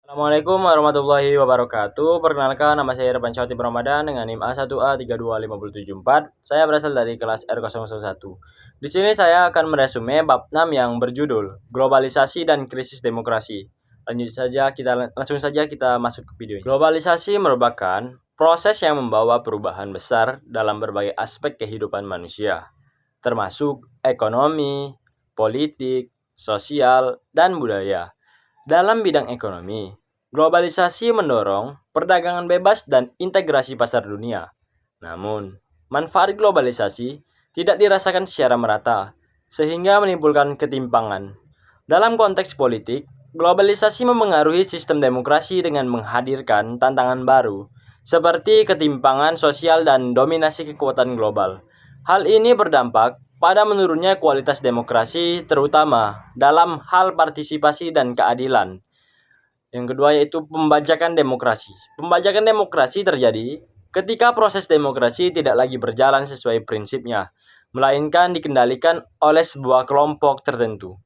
Assalamualaikum warahmatullahi wabarakatuh. Perkenalkan, nama saya Irfan Syafii Ramadan dengan NIM A1A32574. Saya berasal dari kelas R001. Di sini saya akan meresume bab 6 yang berjudul Globalisasi dan Krisis Demokrasi. Langsung saja kita masuk ke video ini. Globalisasi merupakan proses yang membawa perubahan besar dalam berbagai aspek kehidupan manusia, termasuk ekonomi, politik, sosial, dan budaya. Dalam bidang ekonomi, globalisasi mendorong perdagangan bebas dan integrasi pasar dunia. Namun, manfaat globalisasi tidak dirasakan secara merata, sehingga menimbulkan ketimpangan. Dalam konteks politik, globalisasi memengaruhi sistem demokrasi dengan menghadirkan tantangan baru, seperti ketimpangan sosial dan dominasi kekuatan global. Hal ini berdampak pada menurunnya kualitas demokrasi, terutama dalam hal partisipasi dan keadilan. Yang kedua yaitu pembajakan demokrasi. Pembajakan demokrasi terjadi ketika proses demokrasi tidak lagi berjalan sesuai prinsipnya, melainkan dikendalikan oleh sebuah kelompok tertentu,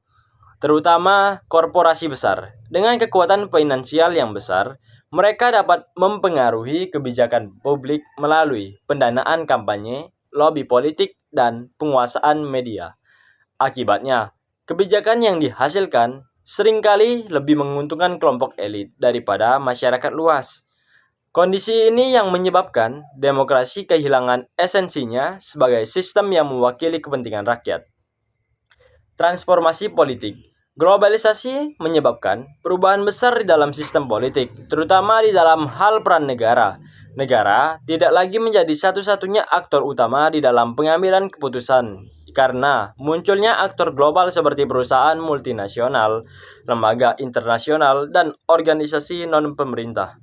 terutama korporasi besar. Dengan kekuatan finansial yang besar, mereka dapat mempengaruhi kebijakan publik melalui pendanaan kampanye, lobi politik, dan penguasaan media. Akibatnya, kebijakan yang dihasilkan seringkali lebih menguntungkan kelompok elit daripada masyarakat luas. Kondisi ini yang menyebabkan demokrasi kehilangan esensinya sebagai sistem yang mewakili kepentingan rakyat. Transformasi politik. Globalisasi menyebabkan perubahan besar di dalam sistem politik, terutama di dalam hal peran negara. Negara tidak lagi menjadi satu-satunya aktor utama di dalam pengambilan keputusan karena munculnya aktor global seperti perusahaan multinasional, lembaga internasional, dan organisasi non-pemerintah.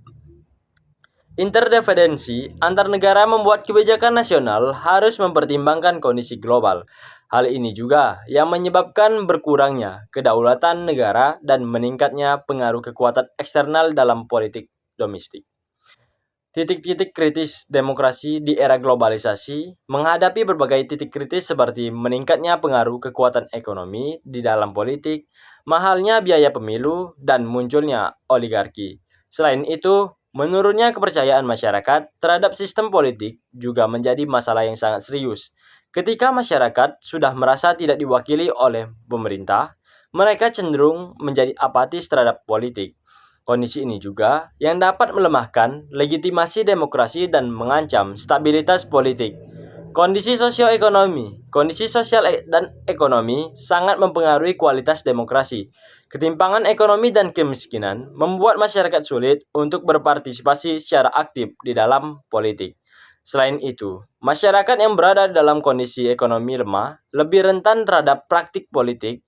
Interdependensi antar negara membuat kebijakan nasional harus mempertimbangkan kondisi global. Hal ini juga yang menyebabkan berkurangnya kedaulatan negara dan meningkatnya pengaruh kekuatan eksternal dalam politik domestik. Titik-titik kritis demokrasi di era globalisasi menghadapi berbagai titik kritis seperti meningkatnya pengaruh kekuatan ekonomi di dalam politik, mahalnya biaya pemilu, dan munculnya oligarki. Selain itu, menurunnya kepercayaan masyarakat terhadap sistem politik juga menjadi masalah yang sangat serius. Ketika masyarakat sudah merasa tidak diwakili oleh pemerintah, mereka cenderung menjadi apatis terhadap politik. Kondisi ini juga yang dapat melemahkan legitimasi demokrasi dan mengancam stabilitas politik. Kondisi sosial dan ekonomi sangat mempengaruhi kualitas demokrasi. Ketimpangan ekonomi dan kemiskinan membuat masyarakat sulit untuk berpartisipasi secara aktif di dalam politik. Selain itu, masyarakat yang berada dalam kondisi ekonomi lemah lebih rentan terhadap praktik politik,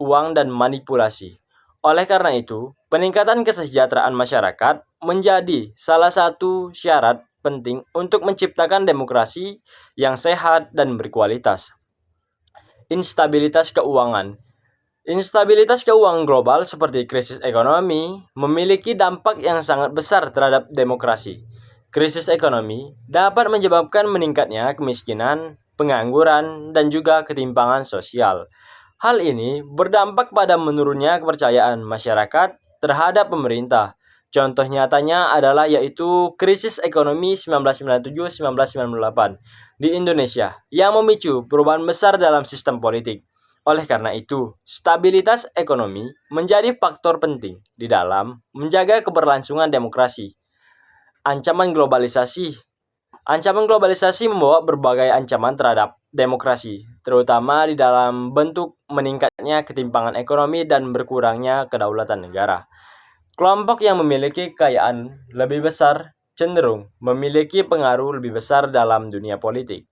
uang, dan manipulasi. Oleh karena itu, peningkatan kesejahteraan masyarakat menjadi salah satu syarat penting untuk menciptakan demokrasi yang sehat dan berkualitas. Instabilitas keuangan. Instabilitas keuangan global seperti krisis ekonomi memiliki dampak yang sangat besar terhadap demokrasi. Krisis ekonomi dapat menyebabkan meningkatnya kemiskinan, pengangguran, dan juga ketimpangan sosial. Hal ini berdampak pada menurunnya kepercayaan masyarakat terhadap pemerintah. Contoh nyatanya adalah yaitu krisis ekonomi 1997-1998 di Indonesia yang memicu perubahan besar dalam sistem politik. Oleh karena itu, stabilitas ekonomi menjadi faktor penting di dalam menjaga keberlangsungan demokrasi. Ancaman globalisasi. Ancaman globalisasi membawa berbagai ancaman terhadap demokrasi, terutama di dalam bentuk meningkatnya ketimpangan ekonomi dan berkurangnya kedaulatan negara. Kelompok yang memiliki kekayaan lebih besar cenderung memiliki pengaruh lebih besar dalam dunia politik,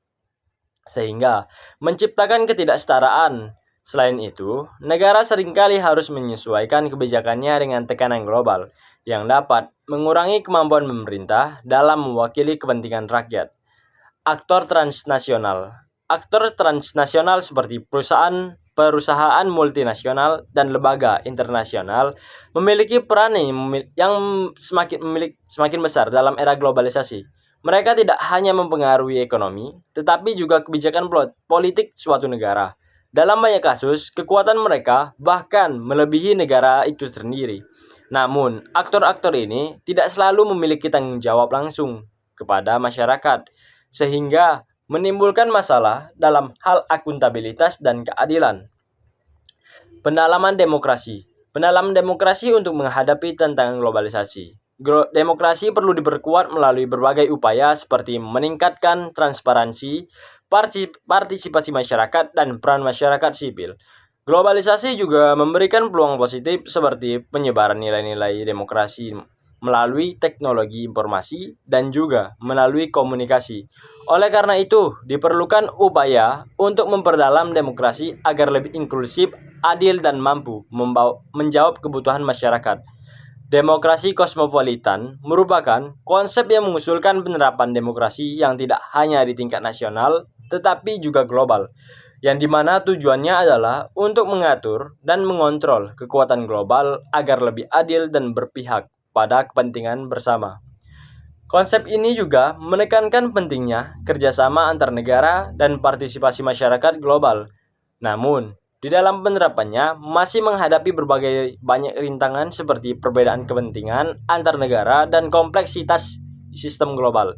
sehingga menciptakan ketidaksetaraan. Selain itu, negara seringkali harus menyesuaikan kebijakannya dengan tekanan global yang dapat mengurangi kemampuan pemerintah dalam mewakili kepentingan rakyat. Aktor transnasional. Aktor transnasional seperti perusahaan multinasional dan lembaga internasional memiliki peran yang semakin besar dalam era globalisasi. Mereka tidak hanya mempengaruhi ekonomi, tetapi juga kebijakan politik suatu negara. Dalam banyak kasus, kekuatan mereka bahkan melebihi negara itu sendiri. Namun, aktor-aktor ini tidak selalu memiliki tanggung jawab langsung kepada masyarakat, sehingga menimbulkan masalah dalam hal akuntabilitas dan keadilan. Pendalaman demokrasi. Pendalaman demokrasi untuk menghadapi tantangan globalisasi. Demokrasi perlu diperkuat melalui berbagai upaya seperti meningkatkan transparansi, partisipasi masyarakat, dan peran masyarakat sipil. Globalisasi juga memberikan peluang positif seperti penyebaran nilai-nilai demokrasi melalui teknologi informasi dan juga melalui komunikasi. Oleh karena itu, diperlukan upaya untuk memperdalam demokrasi agar lebih inklusif, adil, dan mampu menjawab kebutuhan masyarakat. Demokrasi kosmopolitan merupakan konsep yang mengusulkan penerapan demokrasi yang tidak hanya di tingkat nasional, tetapi juga global, yang dimana tujuannya adalah untuk mengatur dan mengontrol kekuatan global agar lebih adil dan berpihak pada kepentingan bersama. Konsep ini juga menekankan pentingnya kerjasama antar negara dan partisipasi masyarakat global. Namun, di dalam penerapannya masih menghadapi berbagai banyak rintangan seperti perbedaan kepentingan antar negara dan kompleksitas sistem global.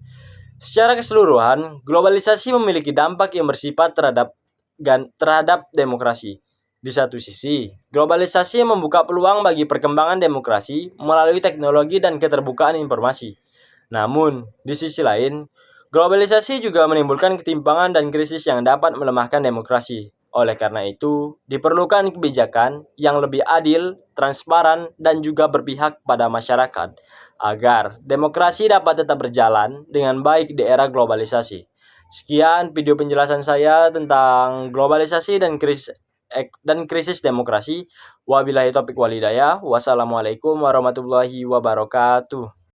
Secara keseluruhan, globalisasi memiliki dampak yang bersifat terhadap demokrasi. Di satu sisi, globalisasi membuka peluang bagi perkembangan demokrasi melalui teknologi dan keterbukaan informasi. Namun, di sisi lain, globalisasi juga menimbulkan ketimpangan dan krisis yang dapat melemahkan demokrasi. Oleh karena itu, diperlukan kebijakan yang lebih adil, transparan, dan juga berpihak pada masyarakat agar demokrasi dapat tetap berjalan dengan baik di era globalisasi. Sekian video penjelasan saya tentang globalisasi dan krisis demokrasi. Wabillahi taufiq wal hidayah. Wassalamualaikum warahmatullahi wabarakatuh.